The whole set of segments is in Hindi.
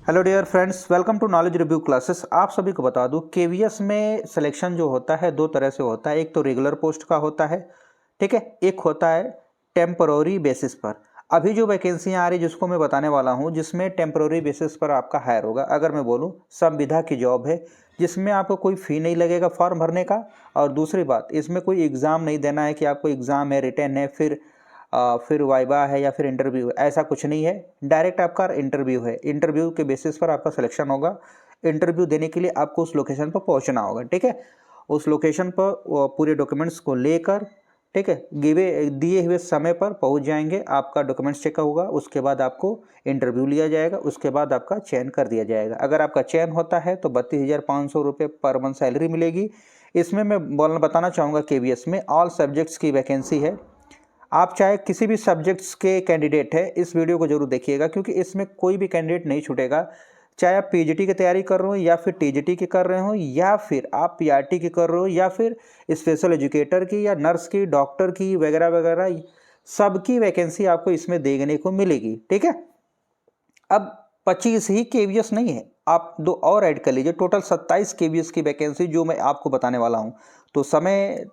Hello dear friends, welcome to knowledge review classes. आप सभी को बता दूं केवीएस में सिलेक्शन जो होता है दो तरह से होता है। एक तो रेगुलर पोस्ट का होता है, ठीक है, एक होता है टेम्पररी बेसिस पर। अभी जो वैकेंसियां आ रही जिसको मैं बताने वाला हूं, जिसमें टेम्पररी बेसिस पर आपका हायर होगा। अगर मैं बोलूं संविदा की जॉब है जिसमें आपको कोई फ़ी नहीं लगेगा फॉर्म भरने का, और दूसरी बात इसमें कोई एग्ज़ाम नहीं देना है कि आपको एग्ज़ाम है, रिटर्न है, फिर वाइवा है या फिर इंटरव्यू है। ऐसा कुछ नहीं है, डायरेक्ट आपका इंटरव्यू है। इंटरव्यू के बेसिस पर आपका सिलेक्शन होगा। इंटरव्यू देने के लिए आपको उस लोकेशन पर पहुंचना होगा, ठीक है। उस लोकेशन पर पूरे डॉक्यूमेंट्स को लेकर, ठीक है, दिए हुए समय पर पहुंच जाएंगे। आपका डॉक्यूमेंट्स चेक होगा, उसके बाद आपको इंटरव्यू लिया जाएगा, उसके बाद आपका चयन कर दिया जाएगा। अगर आपका चयन होता है तो 32,500 रुपये पर मंथ सैलरी मिलेगी। इसमें मैं बताना चाहूँगा केवीएस में ऑल सब्जेक्ट्स की वैकेंसी है। आप चाहे किसी भी सब्जेक्ट्स के कैंडिडेट हैं, इस वीडियो को जरूर देखिएगा, क्योंकि इसमें कोई भी कैंडिडेट नहीं छूटेगा। चाहे आप पीजीटी की तैयारी कर रहे हो या फिर टीजीटी की कर रहे हो या फिर आप पीआरटी की कर रहे हो या फिर स्पेशल एजुकेटर की या नर्स की, डॉक्टर की वगैरह वगैरह, सबकी वैकेंसी आपको इसमें देखने को मिलेगी, ठीक है। अब 25 ही केवीएस नहीं है, आप दो और ऐड कर लीजिए, टोटल 27 केवीएस की वैकेंसी जो मैं आपको बताने वाला हूँ। तो समय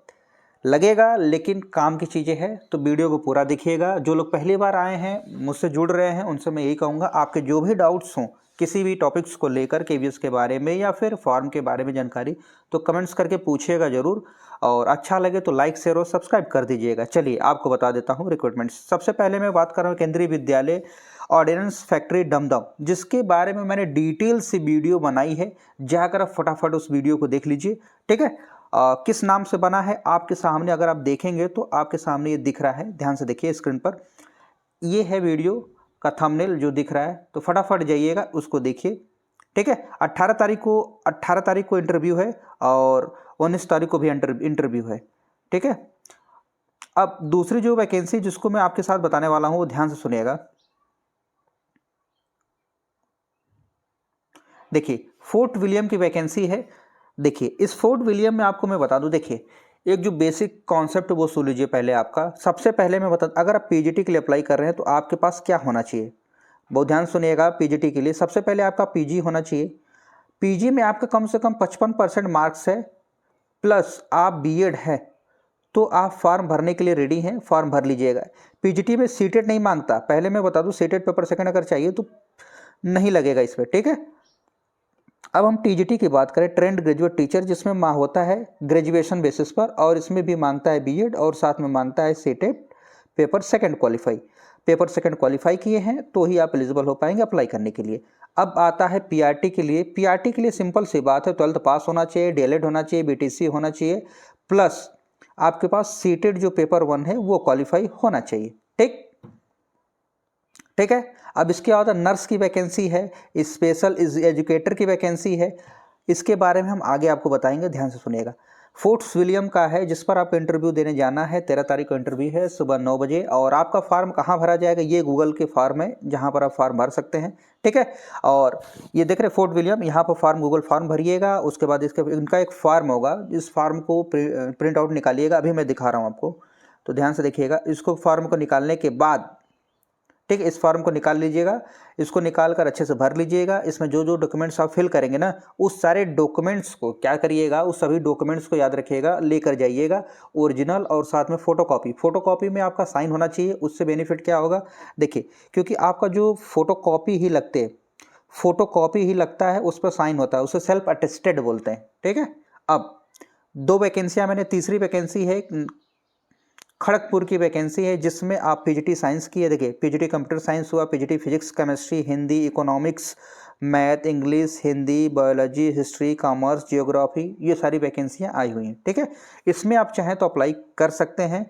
लगेगा लेकिन काम की चीज़ें हैं, तो वीडियो को पूरा देखिएगा। जो लोग पहली बार आए हैं, मुझसे जुड़ रहे हैं, उनसे मैं यही कहूँगा, आपके जो भी डाउट्स हों किसी भी टॉपिक्स को लेकर, केवीएस के बारे में या फिर फॉर्म के बारे में जानकारी, तो कमेंट्स करके पूछिएगा ज़रूर। और अच्छा लगे तो लाइक शेयर और सब्सक्राइब कर दीजिएगा। चलिए आपको बता देता हूँ रिक्रूटमेंट्स। सबसे पहले मैं बात कर रहा हूँ केंद्रीय विद्यालय ऑर्डिनेंस फैक्ट्री दमदम, जिसके बारे में मैंने डिटेल से वीडियो बनाई है। जाकर आप फटाफट उस वीडियो को देख लीजिए, ठीक है। किस नाम से बना है आपके सामने, अगर आप देखेंगे तो आपके सामने ये दिख रहा है, ध्यान से देखिए स्क्रीन पर। ये है वीडियो का थंबनेल जो दिख रहा है, तो फटाफट जाइएगा उसको देखिए, ठीक है। 18 तारीख को इंटरव्यू है और 19 तारीख को भी इंटरव्यू है, ठीक है। अब दूसरी जो वैकेंसी जिसको मैं आपके साथ बताने वाला हूं वो ध्यान से सुनिएगा। देखिए फोर्ट विलियम की वैकेंसी है। देखिए इस फोर्ट विलियम में आपको मैं बता दूं, देखिए एक जो बेसिक कॉन्सेप्ट वो सुन लीजिए पहले। आपका सबसे पहले मैं बता, अगर आप पीजीटी के लिए अप्लाई कर रहे हैं तो आपके पास क्या होना चाहिए, बहुत ध्यान सुनिएगा। पीजीटी के लिए सबसे पहले आपका पीजी होना चाहिए। पीजी में आपका कम से कम 55% मार्क्स है, प्लस आप बीएड है, तो आप फॉर्म भरने के लिए रेडी हैं, फॉर्म भर लीजिएगा। पीजीटी में सीटेट नहीं मांगता, पहले मैं बता दूं, सीटेट पेपर सेकंड अगर चाहिए तो नहीं लगेगा इसमें, ठीक है। अब हम टीजीटी की बात करें, ट्रेंड ग्रेजुएट टीचर, जिसमें होता है ग्रेजुएशन बेसिस पर, और इसमें भी मांगता है बीएड और साथ में मांगता है सीटेट पेपर सेकंड क्वालिफाई किए हैं तो ही आप एलिजिबल हो पाएंगे अप्लाई करने के लिए। अब आता है पीआरटी के लिए। पीआरटी के लिए सिंपल सी बात है, 12th पास होना चाहिए, डीएलएड होना चाहिए, बीटीसी होना चाहिए, प्लस आपके पास सीटेट जो पेपर 1 है वो क्वालिफाई होना चाहिए, ठीक, ठीक है। अब इसके बाद नर्स की वैकेंसी है, स्पेशल एजुकेटर की वैकेंसी है। इसके बारे में हम आगे आपको बताएंगे, ध्यान से सुनिएगा। फोर्ट्स विलियम का है जिस पर आपको इंटरव्यू देने जाना है। 13 तारीख को इंटरव्यू है सुबह 9 बजे। और आपका फॉर्म कहाँ भरा जाएगा, ये गूगल के फॉर्म है जहाँ पर आप फॉर्म भर सकते हैं, ठीक है। और ये देख रहे फोर्ट विलियम, यहाँ पर फॉर्म गूगल फॉर्म भरिएगा। उसके बाद इनका एक फॉर्म होगा, इस फॉर्म को प्रिंट आउट निकालिएगा। अभी मैं दिखा रहा हूँ आपको, तो ध्यान से देखिएगा। इसको फॉर्म को निकालने के बाद, ठीक है, इस फॉर्म को निकाल लीजिएगा। इसको निकाल कर अच्छे से भर लीजिएगा। इसमें जो जो डॉक्यूमेंट्स आप फिल करेंगे ना, उस सारे डॉक्यूमेंट्स को क्या करिएगा, उस सभी डॉक्यूमेंट्स को याद रखिएगा, लेकर जाइएगा ओरिजिनल और साथ में फोटोकॉपी में आपका साइन होना चाहिए। उससे बेनिफिट क्या होगा, देखिए, क्योंकि आपका जो फोटोकॉपी ही लगता है, उस पर साइन होता है, उसे सेल्फ अटेस्टेड बोलते हैं, ठीक है। अब दो वैकेंसियाँ मैंने, तीसरी वैकेंसी है खड़गपुर की वैकेंसी है, जिसमें आप पीजीटी साइंस की है। देखिए पीजीटी कंप्यूटर साइंस हुआ, PGT physics, chemistry, Hindi, economics, math, English, Hindi, biology, history, commerce, geography, ये सारी वैकेंसियां आई हुई हैं, ठीक है। इसमें आप चाहें तो अप्लाई कर सकते हैं।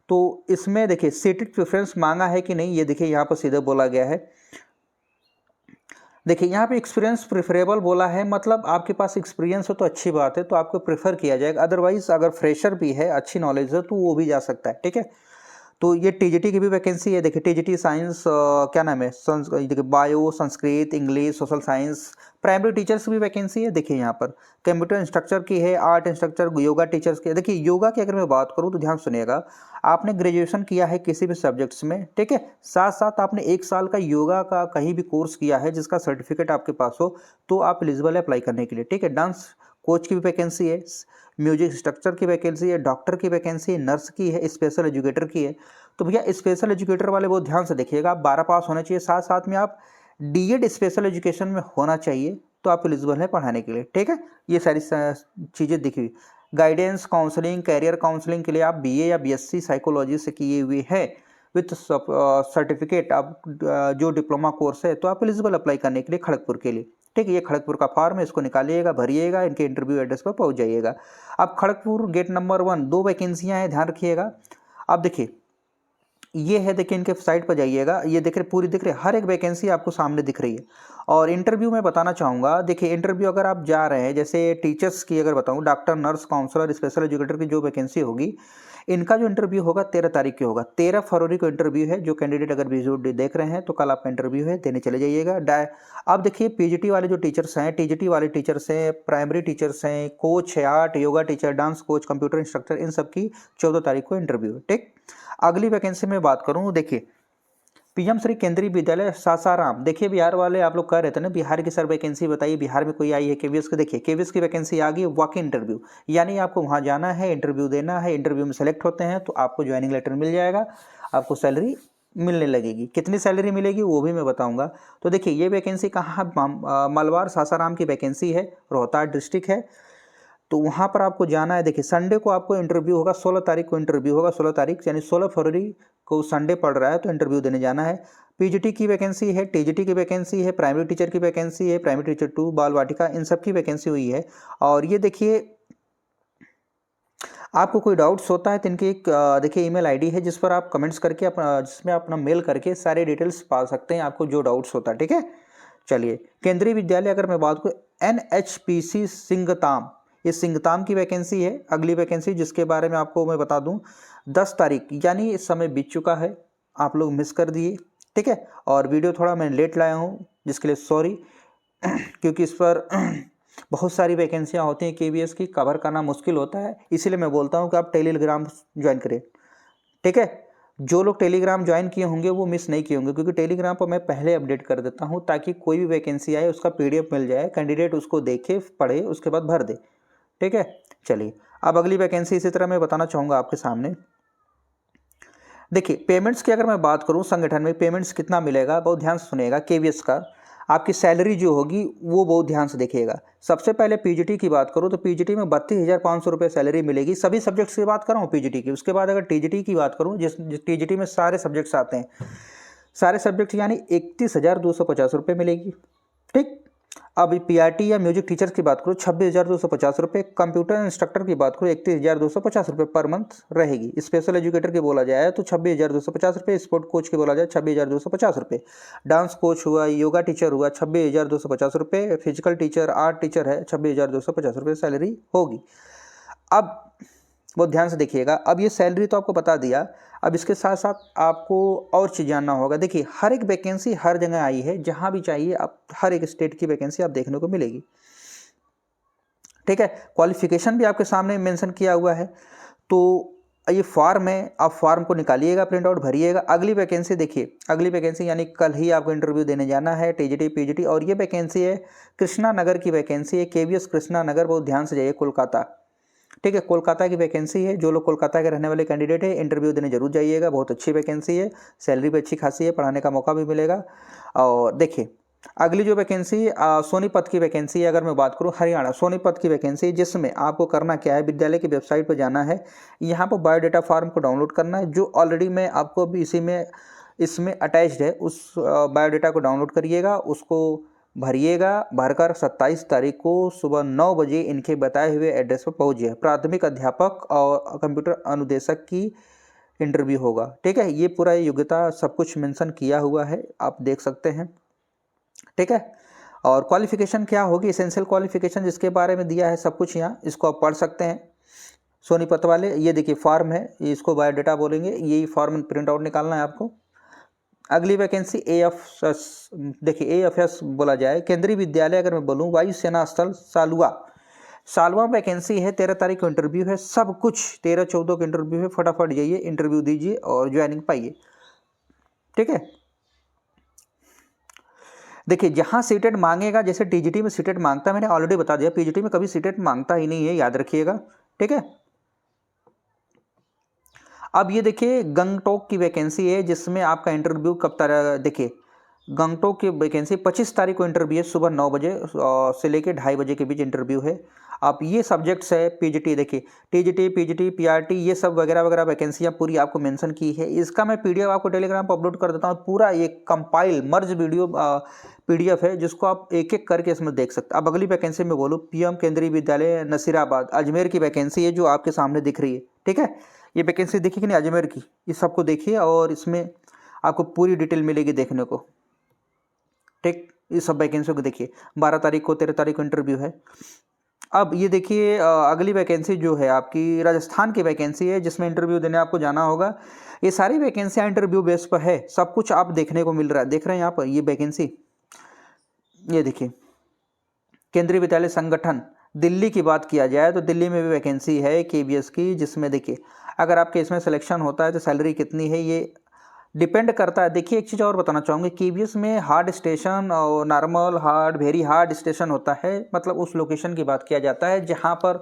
तो इसमें देखिए सीटेड प्रेफरेंस मांगा है कि नहीं, ये देखिए यहाँ पर सीधे बोला गया है। देखिए यहाँ पे एक्सपीरियंस प्रेफरेबल बोला है, मतलब आपके पास एक्सपीरियंस हो तो अच्छी बात है, तो आपको प्रेफर किया जाएगा। अदरवाइज अगर फ्रेशर भी है, अच्छी नॉलेज है, तो वो भी जा सकता है, ठीक है। तो ये टीजीटी की भी वैकेंसी है। देखिए टीजीटी साइंस क्या नाम है, देखिए bio, Sanskrit, English, social science, primary teachers की भी वैकेंसी है। देखिए यहाँ पर कंप्यूटर इंस्ट्रक्चर की है, आर्ट इंस्ट्रक्चर, योगा टीचर्स की है। देखिए योगा की अगर मैं बात करूँ तो ध्यान सुनिएगा, आपने ग्रेजुएशन किया है किसी भी सब्जेक्ट्स में, ठीक है, साथ साथ आपने 1 साल का योगा का कहीं भी कोर्स किया है जिसका सर्टिफिकेट आपके पास हो, तो आप एलिजिबल है अप्लाई करने के लिए, ठीक है। डांस कोच की भी वैकेंसी है, म्यूजिक इंस्ट्रक्चर की वैकेंसी है, डॉक्टर की वैकेंसी है, नर्स की है, स्पेशल एजुकेटर की है। तो भैया स्पेशल एजुकेटर वाले बहुत ध्यान से देखिएगा, आप 12 पास होने चाहिए, साथ साथ में आप डीएड स्पेशल एजुकेशन में होना चाहिए, तो आप एलिजिबल है पढ़ाने के लिए, ठीक है। ये सारी चीज़ें दिखी हुई। गाइडेंस काउंसलिंग, कैरियर काउंसलिंग के लिए आप बीए या बीएससी साइकोलॉजी से किए हुए हैं विथ सर्टिफिकेट, आप जो डिप्लोमा कोर्स है, तो आप एलिजिबल अप्लाई करने के लिए खड़गपुर के लिए, ठीक है। ये खड़गपुर का फॉर्म है, इसको निकालिएगा, भरिएगा, इनके इंटरव्यू एड्रेस पर पहुंच जाइएगा। अब खड़गपुर गेट नंबर 1 2 वैकेंसियां हैं, ध्यान रखिएगा। अब देखिए ये है, देखिए इनके साइट पर जाइएगा, ये देख रहे पूरी दिख रही है, हर एक वैकेंसी आपको सामने दिख रही है। और इंटरव्यू में बताना चाहूँगा, देखिए इंटरव्यू अगर आप जा रहे हैं, जैसे टीचर्स की अगर बताऊँ, doctor, nurse, counsellor, special educator की जो वैकेंसी होगी, इनका जो इंटरव्यू होगा 13 तारीख को होगा। 13 फरवरी को इंटरव्यू है। जो कैंडिडेट अगर वीडियो देख रहे हैं तो कल आपका इंटरव्यू है, देने चले जाइएगा। अब देखिए पीजीटी वाले जो टीचर्स हैं, टीजीटी वाले टीचर्स हैं, प्राइमरी टीचर्स हैं, कोच है, art, yoga teacher, dance coach, computer instructor, इन सब की 14 तारीख को इंटरव्यू है, ठीक। अगली वैकेंसी में बात करूँ, देखिए पीएम श्री केंद्रीय विद्यालय सासाराम। देखिए बिहार वाले आप लोग कह रहे थे ना, बिहार की सर वैकेंसी बताइए, बिहार में कोई आई है केवीएस की। देखिए केवीएस की वैकेंसी आ गई, वॉक इन इंटरव्यू, यानी आपको वहाँ जाना है, इंटरव्यू देना है, इंटरव्यू में सेलेक्ट होते हैं तो आपको ज्वाइनिंग लेटर मिल जाएगा, आपको सैलरी मिलने लगेगी। कितनी सैलरी मिलेगी वो भी मैं बताऊंगा। तो देखिए ये वैकेंसी कहाँ, मलवार सासाराम की वैकेंसी है, रोहतास डिस्ट्रिक्ट है, तो वहाँ पर आपको जाना है। देखिए संडे को आपको इंटरव्यू होगा, 16 तारीख को इंटरव्यू होगा, 16 तारीख यानी 16 फरवरी को संडे पड़ रहा है, तो इंटरव्यू देने जाना है। पीजीटी की वैकेंसी है, टीजीटी की वैकेंसी है, प्राइमरी टीचर की वैकेंसी है, प्राइमरी टीचर 2, बाल वाटिका, इन सब की वैकेंसी हुई है। और ये देखिए आपको कोई डाउट्स होता है तो इनकी एक देखिए ईमेल आईडी है जिस पर आप कमेंट्स करके जिसमें अपना मेल करके सारे डिटेल्स पा सकते हैं, आपको जो डाउट्स होता है, ठीक है। चलिए केंद्रीय विद्यालय अगर मैं बात करूँ, एनएचपीसी सिंगताम, ये सिंगताम की वैकेंसी है। अगली वैकेंसी जिसके बारे में आपको मैं बता दूं, 10 तारीख, यानी इस समय बीत चुका है, आप लोग मिस कर दिए, ठीक है। और वीडियो थोड़ा मैं लेट लाया हूँ जिसके लिए सॉरी, क्योंकि इस पर बहुत सारी वैकेंसियाँ होती हैं, केवीएस की कवर करना मुश्किल होता है, इसीलिए मैं बोलता हूँ कि आप टेलीग्राम ज्वाइन करें, ठीक है। जो लोग टेलीग्राम ज्वाइन किए होंगे वो मिस नहीं किए होंगे, क्योंकि टेलीग्राम पर मैं पहले अपडेट कर देता हूँ ताकि कोई भी वैकेंसी आए उसका पीडीएफ मिल जाए, कैंडिडेट उसको देखे, पढ़े, उसके बाद भर दे, ठीक है। चलिए अब अगली वैकेंसी इसी तरह मैं बताना चाहूँगा आपके सामने। देखिए पेमेंट्स की अगर मैं बात करूँ, संगठन में पेमेंट्स कितना मिलेगा, बहुत ध्यान से सुनिएगा। केवीएस का आपकी सैलरी जो होगी वो बहुत ध्यान से देखिएगा। सबसे पहले पीजीटी की बात करूँ तो पीजीटी में 32,500 रुपये सैलरी मिलेगी, सभी सब्जेक्ट्स की बात कर रहा हूँ पीजीटी की। उसके बाद अगर टीजीटी की बात करूँ, जिस टीजीटी में सारे सब्जेक्ट्स आते हैं, सारे सब्जेक्ट यानी 31,250 रुपये मिलेगी, ठीक। अब पीआरटी या म्यूजिक टीचर्स की बात करूँ 26,250 रुपये, कंप्यूटर इंस्ट्रक्टर की बात करूँ 31,250 रुपये पर मंथ रहेगी। स्पेशल एजुकेटर की बोला जाए तो 26,250 रुपये, स्पोर्ट कोच की बोला जाए 26,250 रुपये, डांस कोच हुआ, योगा टीचर हुआ 26,250 रुपये, फिजिकल टीचर, आर्ट टीचर है 26,250 रुपये सैलरी होगी। अब बहुत ध्यान से देखिएगा, अब ये सैलरी तो आपको बता दिया, अब इसके साथ साथ आपको और चीज़ जानना होगा। देखिए हर एक वैकेंसी हर जगह आई है, जहाँ भी चाहिए आप हर एक स्टेट की वैकेंसी आप देखने को मिलेगी, ठीक है। क्वालिफिकेशन भी आपके सामने मेंशन किया हुआ है। तो ये फॉर्म है, आप फॉर्म को निकालिएगा, प्रिंट आउट भरिएगा। अगली वैकेंसी देखिए, अगली वैकेंसी यानी कल ही आपको इंटरव्यू देने जाना है, टीजीटी पीजीटी, और ये वैकेंसी है कृष्णा नगर की वैकेंसी है, केवीएस कृष्णा नगर, बहुत ध्यान से जाइए, कोलकाता, ठीक है। कोलकाता की वैकेंसी है, जो लोग कोलकाता के रहने वाले कैंडिडेट है इंटरव्यू देने जरूर जाइएगा, बहुत अच्छी वैकेंसी है, सैलरी भी अच्छी खासी है, पढ़ाने का मौका भी मिलेगा। और देखिए अगली जो वैकेंसी सोनीपत की वैकेंसी है, अगर मैं बात करूं हरियाणा सोनीपत की वैकेंसी, जिसमें आपको करना क्या है, विद्यालय की वेबसाइट पर जाना है, यहाँ पर बायोडाटा फॉर्म को डाउनलोड करना है, जो ऑलरेडी मैं आपको अभी इसमें अटैच्ड है, उस बायोडाटा को डाउनलोड करिएगा, उसको भरिएगा, भरकर 27 तारीख को सुबह 9 बजे इनके बताए हुए एड्रेस पर पहुँचिए। प्राथमिक अध्यापक और कंप्यूटर अनुदेशक की इंटरव्यू होगा, ठीक है। ये पूरा योग्यता सब कुछ मेंशन किया हुआ है, आप देख सकते हैं, ठीक है। और क्वालिफिकेशन क्या होगी, एसेंशियल क्वालिफिकेशन जिसके बारे में दिया है सब कुछ यहाँ, इसको आप पढ़ सकते हैं। सोनीपत वाले, ये देखिए फॉर्म है, इसको बायोडाटा बोलेंगे, यही फॉर्म प्रिंट आउट निकालना है आपको। अगली वैकेंसी AFS, देखिए AFS बोला जाए, केंद्रीय विद्यालय अगर मैं बोलूँ वायु सेना स्थल सालुआ, सालवा वैकेंसी है, 13 तारीख को इंटरव्यू है, सब कुछ 13-14 को इंटरव्यू है, फटाफट जाइए इंटरव्यू दीजिए और ज्वाइनिंग पाइए, ठीक है। देखिए जहाँ सीटेट मांगेगा, जैसे TGT में सीटेट मांगता है, मैंने ऑलरेडी बता दिया, PGT में कभी सीटेट मांगता ही नहीं है, याद रखिएगा, ठीक है। अब ये देखिए गंगटोक की वैकेंसी है, जिसमें आपका इंटरव्यू कब तक, देखिए गंगटोक की वैकेंसी 25 तारीख को इंटरव्यू है, सुबह 9 बजे से लेकर 2:30 बजे के बीच इंटरव्यू है। आप ये सब्जेक्ट्स है PGT, देखिए TGT PGT PRT ये सब वगैरह वगैरह वैकेंसियाँ पूरी आपको मेंशन की है। इसका मैं PDF आपको टेलीग्राम पर अपलोड कर देता हूँ, पूरा एक कंपाइल मर्ज वीडियो PDF है, जिसको आप एक एक करके इसमें देख सकते हैं। अब अगली वैकेंसी में बोलूँ, PM केंद्रीय विद्यालय नसीराबाद अजमेर की वैकेंसी है, जो आपके सामने दिख रही है, ठीक है। ये वैकेंसी देखिए कि नहीं अजमेर की, इस सबको देखिए और इसमें आपको पूरी डिटेल मिलेगी देखने को, ठीक। इस सब वैकेंसियों को देखिए, 12 तारीख को 13 तारीख को इंटरव्यू है। अब ये देखिए अगली वैकेंसी जो है आपकी राजस्थान की वैकेंसी है, जिसमें इंटरव्यू देने आपको जाना होगा। ये सारी वैकेंसियाँ इंटरव्यू बेस पर है, सब कुछ आप देखने को मिल रहा है, देख रहे हैं यहाँ पर ये वैकेंसी, ये देखिए केंद्रीय विद्यालय संगठन दिल्ली की बात किया जाए तो दिल्ली में भी वैकेंसी है KVS की, जिसमें देखिए अगर आपके इसमें सिलेक्शन होता है तो सैलरी कितनी है ये डिपेंड करता है। देखिए एक चीज़ और बताना चाहूँगी, KVS में हार्ड स्टेशन और normal hard very hard station होता है, मतलब उस लोकेशन की बात किया जाता है जहाँ पर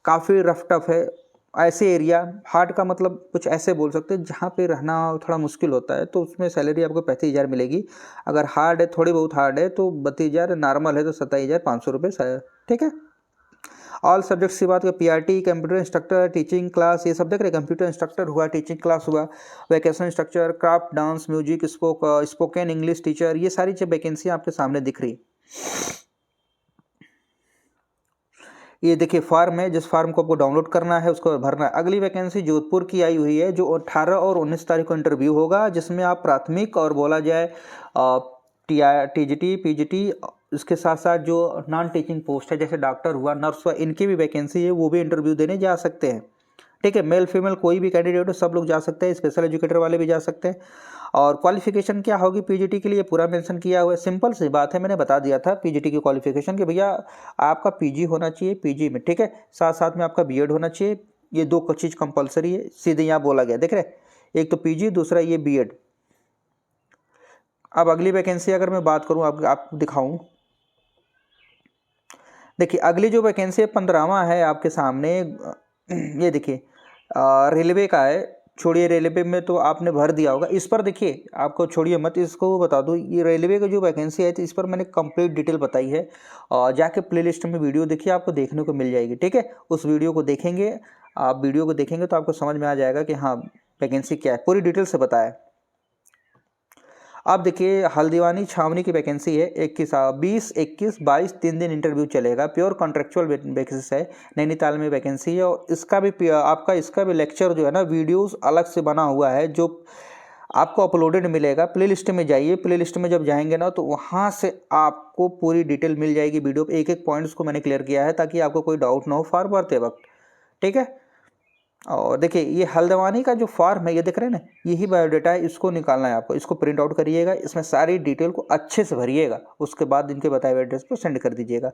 काफ़ी रफ टफ है, ऐसे एरिया। हार्ड का मतलब कुछ ऐसे बोल सकते हैं जहाँ पे रहना थोड़ा मुश्किल होता है, तो उसमें सैलरी आपको 35,000 मिलेगी। अगर हार्ड है, थोड़ी बहुत हार्ड है तो 32,000, नॉर्मल है तो 27,500 रुपये, ठीक है। ऑल सब्जेक्ट्स की बात करें, PRT computer instructor, teaching class, ये सब देख रहे, कंप्यूटर इंस्ट्रक्टर हुआ, टीचिंग क्लास हुआ, vacation instructor, craft dance music spoken English teacher, ये सारी जो वैकेंसी आपके सामने दिख रही। ये देखिए फॉर्म है, जिस फॉर्म को आपको डाउनलोड करना है उसको भरना है। अगली वैकेंसी जोधपुर की आई हुई है, जो 18 और 19 तारीख को इंटरव्यू होगा, जिसमें आप प्राथमिक और बोला जाए TGT PGT, इसके साथ साथ जो नॉन टीचिंग पोस्ट है जैसे डॉक्टर हुआ, नर्स हुआ, इनकी भी वैकेंसी है, वो भी इंटरव्यू देने जा सकते हैं, ठीक है। मेल फीमेल कोई भी कैंडिडेट हो, सब लोग जा सकते हैं, स्पेशल एजुकेटर वाले भी जा सकते हैं। और क्वालिफिकेशन क्या होगी PGT के लिए पूरा मेंशन किया हुआ है, सिंपल सी बात है, मैंने बता दिया था PGT की क्वालिफिकेशन कि भैया आपका PG होना चाहिए, PG में, ठीक है, साथ साथ में आपका BEd होना चाहिए, ये दो चीज़ कंपलसरी है, सीधे यहाँ बोला गया, देख रहे, एक तो PG, दूसरा ये BEd। अब अगली वैकेंसी अगर मैं बात करूँ, आपको दिखाऊँ, देखिए अगली जो वैकेंसी है 15वां है आपके सामने, ये देखिए रेलवे का है, छोड़िए रेलवे में तो आपने भर दिया होगा, इस पर देखिए आपको छोड़िए मत, इसको बता दूँ, ये रेलवे का जो वैकेंसी है तो इस पर मैंने कंप्लीट डिटेल बताई है, और जाके प्लेलिस्ट में वीडियो देखिए, आपको देखने को मिल जाएगी, ठीक है। उस वीडियो को देखेंगे, आप वीडियो को देखेंगे तो आपको समझ में आ जाएगा कि हाँ वैकेंसी क्या है, पूरी डिटेल से बताया। अब देखिए हल्द्वानी छावनी की वैकेंसी है, 20, 21, 22 3 दिन इंटरव्यू चलेगा, प्योर कॉन्ट्रेक्चुअल बेसिस है, नैनीताल में वैकेंसी है। और इसका भी आपका इसका भी लेक्चर जो है ना, वीडियोस अलग से बना हुआ है, जो आपको अपलोडेड मिलेगा। प्लेलिस्ट में जाइए, प्लेलिस्ट में जब जाएंगे ना तो वहाँ से आपको पूरी डिटेल मिल जाएगी वीडियो, एक एक पॉइंट्स को मैंने क्लियर किया है ताकि आपको कोई डाउट ना हो फॉर्म भरते वक्त, ठीक है। और देखिए ये हल्द्वानी का जो फॉर्म है, ये देख रहे हैं ना, यही बायोडाटा है, इसको निकालना है आपको, इसको प्रिंट आउट करिएगा, इसमें सारी डिटेल को अच्छे से भरिएगा, उसके बाद इनके बताए हुए एड्रेस पर सेंड कर दीजिएगा।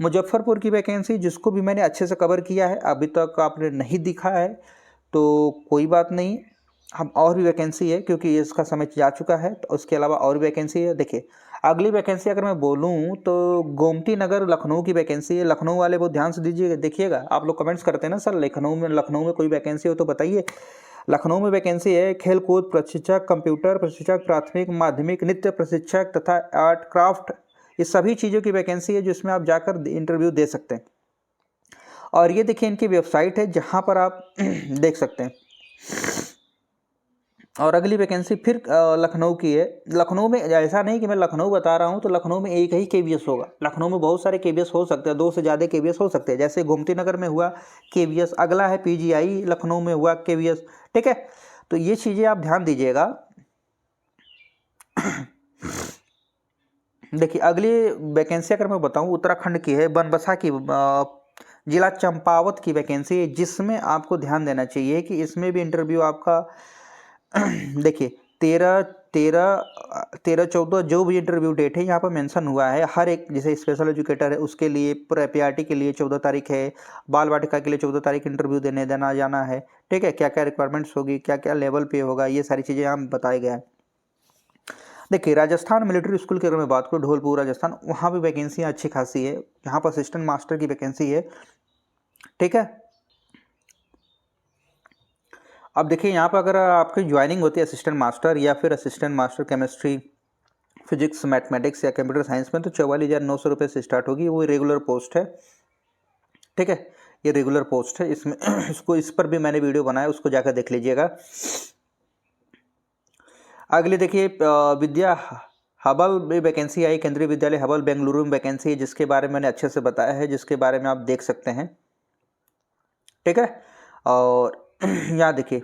मुजफ्फरपुर की वैकेंसी, जिसको भी मैंने अच्छे से कवर किया है, अभी तक आपने नहीं दिखा है तो कोई बात नहीं, हम और भी वैकेंसी है क्योंकि इसका समय जा चुका है, तो उसके अलावा और भी वैकेंसी है। देखिए अगली वैकेंसी अगर मैं बोलूँ तो गोमती नगर लखनऊ की वैकेंसी है, लखनऊ वाले बहुत ध्यान से दीजिएगा, देखिएगा, आप लोग कमेंट्स करते हैं ना सर लखनऊ में कोई वैकेंसी हो तो बताइए। लखनऊ में वैकेंसी है खेलकूद प्रशिक्षक, कंप्यूटर प्रशिक्षक, प्राथमिक माध्यमिक नृत्य प्रशिक्षक तथा आर्ट क्राफ्ट, ये सभी चीज़ों की वैकेंसी है जिसमें आप जाकर इंटरव्यू दे सकते हैं। और ये देखिए इनकी वेबसाइट है जहाँ पर आप देख सकते हैं। और अगली वैकेंसी फिर लखनऊ की है। लखनऊ में ऐसा नहीं कि मैं लखनऊ बता रहा हूँ तो लखनऊ में एक ही KVS होगा, लखनऊ में बहुत सारे KVS हो सकते हैं, 2 से ज़्यादा KVS हो सकते हैं, जैसे गोमती नगर में हुआ KVS, अगला है PGI लखनऊ में हुआ KVS, ठीक है। तो ये चीज़ें आप ध्यान दीजिएगा। देखिए अगली वैकेंसी अगर मैं बताऊँ उत्तराखंड की है, बनबसा की जिला चंपावत की वैकेंसी है, जिसमें आपको ध्यान देना चाहिए कि इसमें भी इंटरव्यू आपका देखिए 13-14 जो भी इंटरव्यू डेट है यहाँ पर मेंशन हुआ है। हर एक जैसे स्पेशल एजुकेटर है उसके लिए, PRT के लिए 14 तारीख है, बाल वाटिका के लिए 14 तारीख इंटरव्यू देना जाना है। ठीक है, क्या क्या रिक्वायरमेंट्स होगी, क्या क्या लेवल पे होगा, ये सारी चीज़ें यहाँ बताए गए हैं। देखिए राजस्थान मिलिट्री स्कूल की अगर मैं बात करूँ, ढोलपुर राजस्थान, वहाँ भी वैकेंसियाँ अच्छी खासी है। यहाँ पर असिस्टेंट मास्टर की वैकेंसी है। ठीक है, अब देखिए यहाँ पर अगर आपकी ज्वाइनिंग होती है असिस्टेंट मास्टर या फिर assistant master chemistry, physics, mathematics या कंप्यूटर साइंस में, तो 44,900 रुपये से स्टार्ट होगी। वो रेगुलर पोस्ट है। ठीक है, ये रेगुलर पोस्ट है। इसमें इस पर भी मैंने वीडियो बनाया, उसको जाकर देख लीजिएगा। अगले देखिए विद्या हबल में वैकेंसी आई, केंद्रीय विद्यालय हबल बेंगलुरु में वैकेंसी है, जिसके बारे में मैंने अच्छे से बताया है, जिसके बारे में आप देख सकते हैं। ठीक है, और यहाँ देखिए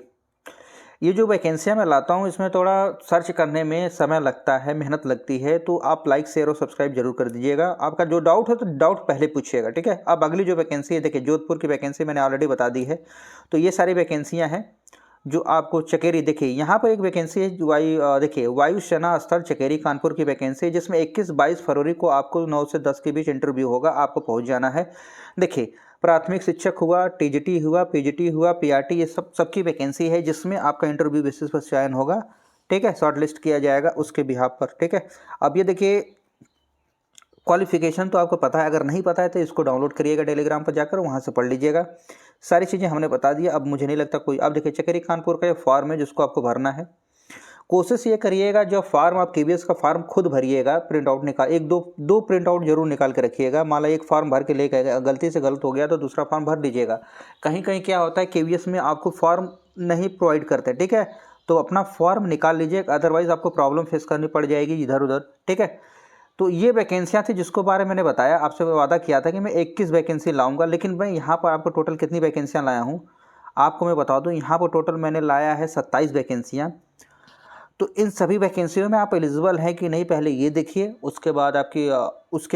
ये जो वैकेंसियाँ मैं लाता हूँ इसमें थोड़ा सर्च करने में समय लगता है, मेहनत लगती है, तो आप लाइक शेयर और सब्सक्राइब जरूर कर दीजिएगा। आपका जो डाउट है तो डाउट पहले पूछिएगा। ठीक है, अब अगली जो वैकेंसी है, देखिए जोधपुर की वैकेंसी मैंने ऑलरेडी बता दी है। तो ये सारी वैकेंसियाँ हैं जो आपको चकेरी, देखिए यहाँ पर एक वैकेंसी है देखिए वायुसेना स्थल चकेरी कानपुर की वैकेंसी है, जिसमें 21-22 फरवरी को आपको 9 से 10 के बीच इंटरव्यू होगा, आपको पहुँच जाना है। देखिए प्राथमिक शिक्षक हुआ, TGT हुआ, PGT हुआ, PRT, ये सबकी वैकेंसी है, जिसमें आपका इंटरव्यू बेसिस पर चयन होगा। ठीक है, शॉर्ट लिस्ट किया जाएगा उसके बिहाफ पर। ठीक है, अब ये देखिए क्वालिफिकेशन तो आपको पता है, अगर नहीं पता है तो इसको डाउनलोड करिएगा टेलीग्राम पर जाकर, वहाँ से पढ़ लीजिएगा। सारी चीज़ें हमने बता दी, अब मुझे नहीं लगता कोई। अब देखिए चकेरी कानपुर का ये फॉर्म है जिसको आपको भरना है। कोशिश ये करिएगा जो फॉर्म आप KVS का फॉर्म खुद भरिएगा, प्रिंट आउट निकाल, एक दो प्रिंट आउट जरूर निकाल के रखिएगा। मान लो एक फॉर्म भर के लेके गए, गलती से गलत हो गया तो दूसरा फॉर्म भर लीजिएगा। कहीं कहीं क्या होता है KVS में आपको फॉर्म नहीं प्रोवाइड करते। ठीक है, तो अपना फॉर्म निकाल लीजिए, अदरवाइज आपको प्रॉब्लम फेस करनी पड़ जाएगी इधर उधर। ठीक है, तो ये वैकेंसियाँ थी जिसको बारे मैंने बताया, आपसे वादा किया था कि मैं 21 वैकेंसी लाऊंगा, लेकिन मैं यहाँ पर आपको टोटल कितनी वैकेंसियाँ लाया हूँ आपको मैं बता दूँ। यहाँ पर टोटल मैंने लाया है 27 वैकेंसियाँ। तो इन सभी वैकेंसियों में आप एलिजिबल हैं कि नहीं पहले ये देखिए, उसके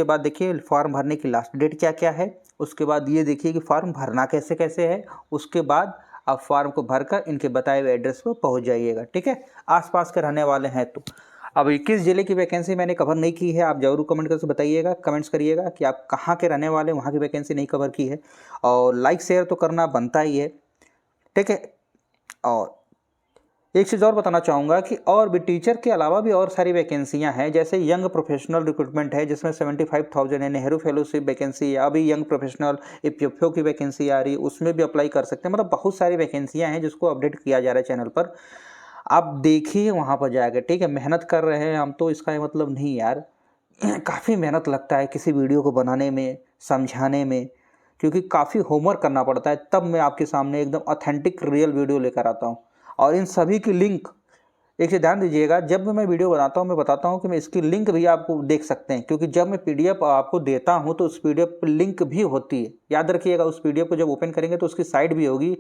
बाद देखिए फॉर्म भरने की लास्ट डेट क्या क्या है, उसके बाद ये देखिए कि फॉर्म भरना कैसे कैसे है, उसके बाद आप फॉर्म को भरकर इनके बताए हुए एड्रेस पर पहुंच जाइएगा। ठीक है, आसपास के रहने वाले हैं तो। अब 21 जिले की वैकेंसी मैंने कवर नहीं की है, आप जरूर कमेंट करके बताइएगा, कमेंट्स करिएगा कि आप कहाँ के रहने वाले, वहाँ की वैकेंसी नहीं कवर की है। और लाइक शेयर तो करना बनता ही है। ठीक है, और एक चीज़ और बताना चाहूँगा कि और भी टीचर के अलावा भी और सारी वैकेंसियाँ हैं, जैसे यंग प्रोफेशनल रिक्रूटमेंट है जिसमें 75,000 है, नेहरू फेलोशिप वैकेंसी है, अभी यंग प्रोफेशनल EPFO की वैकेंसी आ रही है, उसमें भी अप्लाई कर सकते हैं। मतलब बहुत सारी वैकेंसियाँ हैं जिसको अपडेट किया जा रहा है चैनल पर, आप देखिए वहाँ पर जाकर। ठीक है, मेहनत कर रहे हैं हम तो इसका मतलब नहीं यार, काफ़ी मेहनत लगता है किसी वीडियो को बनाने में, समझाने में, क्योंकि काफ़ी होमवर्क करना पड़ता है, तब मैं आपके सामने एकदम ऑथेंटिक रियल वीडियो लेकर आता हूँ। और इन सभी की लिंक, एक चीज़ ध्यान दीजिएगा, जब मैं वीडियो बनाता हूँ मैं बताता हूँ कि मैं इसकी लिंक भी आपको देख सकते हैं, क्योंकि जब मैं PDF आपको देता हूँ तो उस PDF पर लिंक भी होती है। याद रखिएगा, उस PDF को जब ओपन करेंगे तो उसकी साइट भी होगी,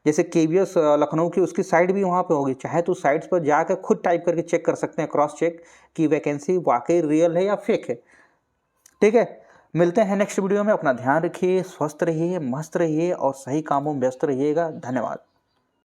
जैसे KVS लखनऊ की उसकी साइट भी वहाँ पे होगी। चाहे तो साइट्स पर जाकर खुद टाइप करके चेक कर सकते हैं, क्रॉस चेक कि वैकेंसी वाकई रियल है या फेक है। ठीक है, मिलते हैं नेक्स्ट वीडियो में। अपना ध्यान रखिए, स्वस्थ रहिए, मस्त रहिए और सही कामों में व्यस्त रहिएगा। धन्यवाद।